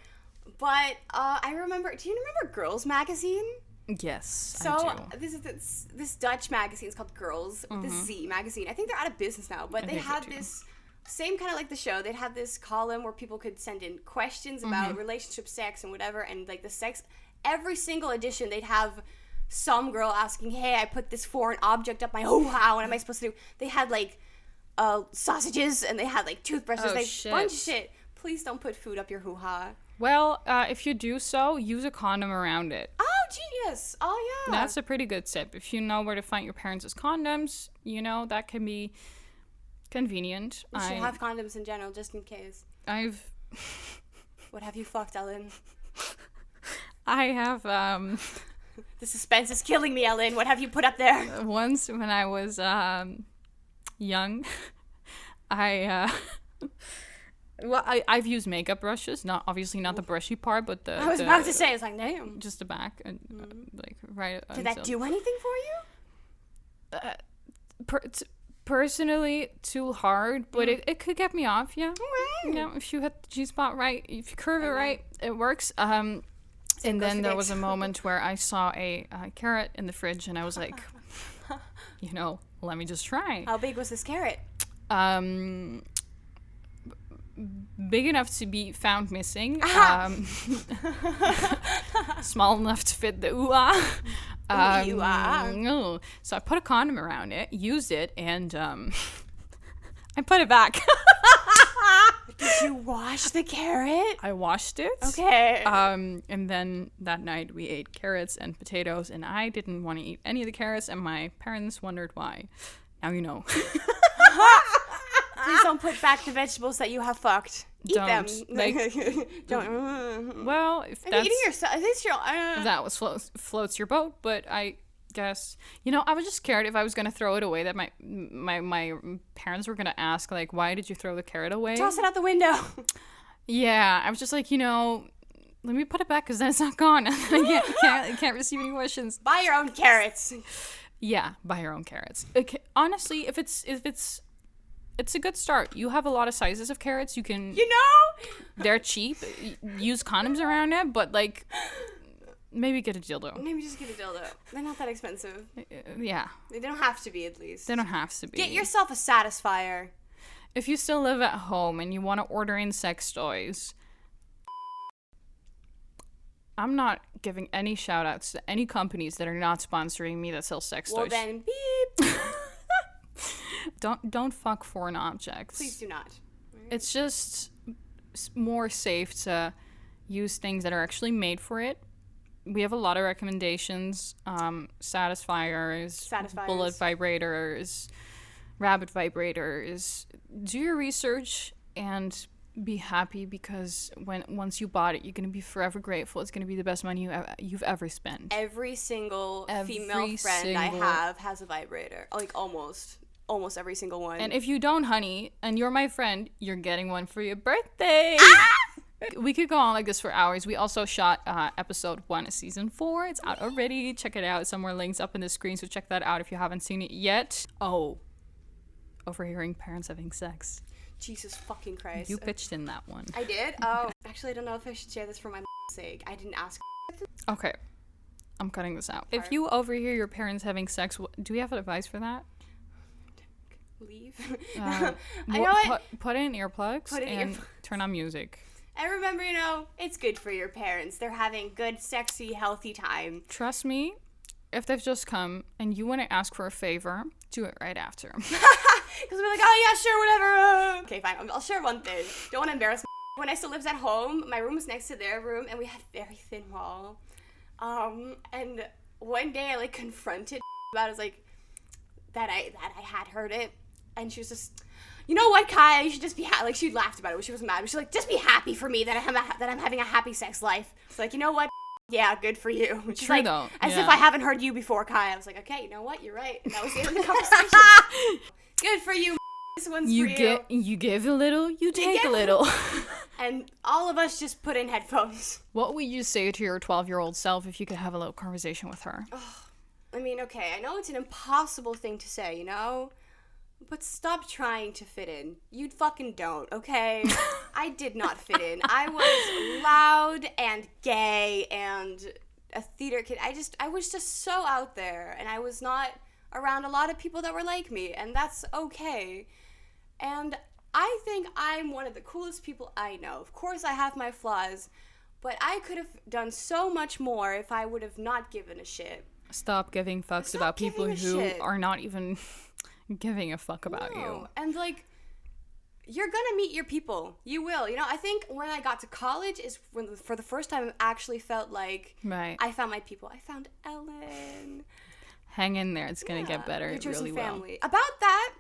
But I remember. Do you remember Girls magazine? Yes, so I do. This Dutch magazine is called Girls, the Z magazine. I think they're out of business now, but they had this same kind of like the show. They'd have this column where people could send in questions about relationship, sex, and whatever, and like the sex. Every single edition, they'd have some girl asking, "Hey, I put this foreign object up my hoo-ha. What am I supposed to do?" They had like sausages, and they had like toothbrushes, bunch of shit. Please don't put food up your hoo-ha. Well, if you do so, use a condom around it. Oh, genius. Oh, yeah. That's a pretty good tip. If you know where to find your parents' condoms, that can be convenient. You should have condoms in general, just in case. What have you fucked, Ellen? I have, The suspense is killing me, Ellen. What have you put up there? Once when I was, young, Well, I've used makeup brushes, obviously not the brushy part, but I was about to say, I was like, damn. Just the back, and right. Did that do anything for you? Personally, too hard, but it could get me off. Yeah. Okay. If you hit the G spot right, if you curve it right, it works. And then there was a moment where I saw a carrot in the fridge, and I was like, let me just try. How big was this carrot? Big enough to be found missing. Small enough to fit the ooh-ah. So I put a condom around it, used it, and I put it back. Did you wash the carrot? I washed it. Okay. And then that night we ate carrots and potatoes, and I didn't want to eat any of the carrots, and my parents wondered why. Now you know. Please don't put back the vegetables that you have fucked. Eat them. Don't. Well, if that's eating yourself, at least that was floats your boat, but I guess I was just scared if I was gonna throw it away that my parents were gonna ask like, why did you throw the carrot away? Toss it out the window. Yeah, I was just like, let me put it back because then it's not gone. I can't receive any questions. Buy your own carrots. Yeah, buy your own carrots. Okay, honestly, if it's a good start. You have a lot of sizes of carrots. You can, they're cheap. Use condoms around it, but like, maybe get a dildo. Maybe just get a dildo. They're not that expensive. Yeah. They don't have to be, at least. They don't have to be. Get yourself a satisfier. If you still live at home and you want to order in sex toys, I'm not giving any shout outs to any companies that are not sponsoring me that sell sex toys. Well then, beep. Don't fuck foreign objects. Please do not. It's just more safe to use things that are actually made for it. We have a lot of recommendations. Satisfiers, bullet vibrators, rabbit vibrators. Do your research and be happy, because once you bought it, you're going to be forever grateful. It's going to be the best money you've ever spent. Every single female friend I have has a vibrator. Like almost every single one. And if you don't, honey, and you're my friend, you're getting one for your birthday. We could go on like this for hours. We also shot episode 1 of season 4. It's out already. Check it out. Some more links up in the screen, so check that out if you haven't seen it yet. Oh, overhearing parents having sex. Jesus fucking Christ. You pitched in that one. I did? Oh. Actually, I don't know if I should share this for my sake. I didn't ask. Okay. I'm cutting this out. If you overhear your parents having sex, do we have advice for that? Leave. I know what? Put in earplugs and turn on music. And remember, it's good for your parents. They're having good, sexy, healthy time. Trust me, if they've just come and you want to ask for a favor, do it right after. Because we're like, oh yeah, sure, whatever. Okay, fine. I'll share one thing. Don't want to embarrass When I still lived at home, my room was next to their room, and we had very thin wall. And one day I confronted about it, like that I had heard it, and she was just, you know what, Kaia, you should just be happy. She laughed about it when she was mad. She was like, just be happy for me that I'm having a happy sex life. It's like, you know what? Yeah, good for you. She's true, like, though. As if I haven't heard you before, Kaia. I was like, okay, you know what? You're right. And that was the end of the conversation. Good for you. This one's for you. You give a little, you take a little. And all of us just put in headphones. What would you say to your 12-year-old self if you could have a little conversation with her? I mean, okay, I know it's an impossible thing to say, But stop trying to fit in. You fucking don't, okay? I did not fit in. I was loud and gay and a theater kid. I was just so out there, and I was not around a lot of people that were like me, and that's okay. And I think I'm one of the coolest people I know. Of course, I have my flaws, but I could have done so much more if I would have not given a shit. Stop giving fucks about people who are not even giving a fuck about you. And you're gonna meet your people. You will. I think when I got to college is when for the first time I actually felt like I found my people. I found Ellen. Hang in there. It's gonna get better. It really will. About that,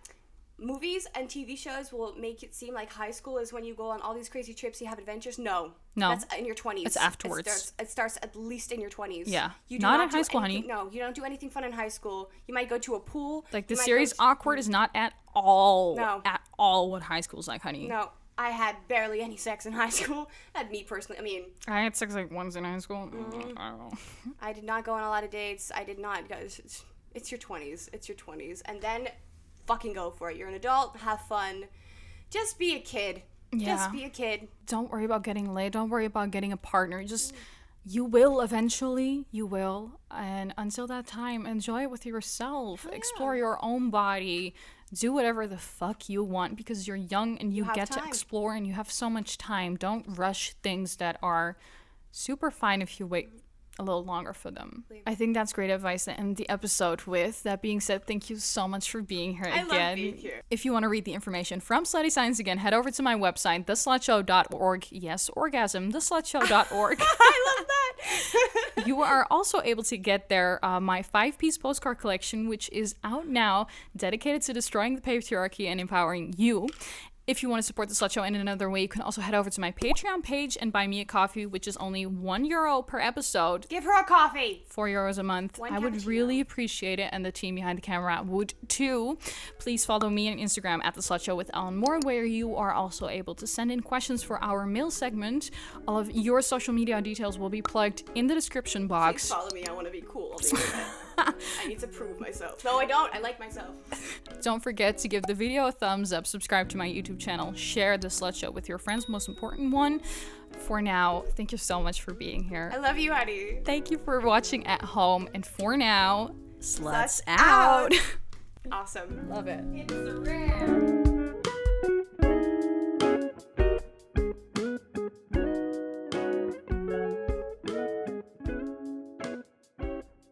movies and TV shows will make it seem like high school is when you go on all these crazy trips, you have adventures. No. That's in your 20s. It's afterwards. It starts at least in your 20s. Yeah. Not in high school, honey. No, you don't do anything fun in high school. You might go to a pool. The series Awkward is not at all what high school's like, honey. No. I had barely any sex in high school. Not me personally. I mean, I had sex once in high school. I don't know. I did not go on a lot of dates. I did not. It's your 20s. It's your 20s. And then fucking go for it. You're an adult. Have fun. Just be a kid. Yeah. Just be a kid. Don't worry about getting laid. Don't worry about getting a partner. Just, you will eventually. You will. And until that time, enjoy it with yourself. Yeah. Explore your own body. Do whatever the fuck you want because you're young and you get to explore and you have so much time. Don't rush things that are super fine if you wait a little longer for them. I think that's great advice to end the episode with. That being said, thank you so much for being here again. I love being here. If you want to read the information from Slutty Science again, head over to my website, theslutshow.org. Yes, orgasm, theslutshow.org. I love that. You are also able to get there my 5-piece postcard collection, which is out now, dedicated to destroying the patriarchy and empowering you. If you want to support the Slut Show in another way, you can also head over to my Patreon page and buy me a coffee, which is only €1 per episode. Give her a coffee. €4 a month. I would really appreciate it, and the team behind the camera would too. Please follow me on Instagram at the Slut Show with Ellen Moore, where you are also able to send in questions for our mail segment. All of your social media details will be plugged in the description box. Please follow me. I want to be cool on the internet. I need to prove myself. No, I don't. I like myself. Don't forget to give the video a thumbs up, subscribe to my YouTube channel, share the Slut Show with your friends, most important one. For now, thank you so much for being here. I love you, honey. Thank you for watching at home, and for now, Sluts out. out. Awesome. Love it. It's a wrap.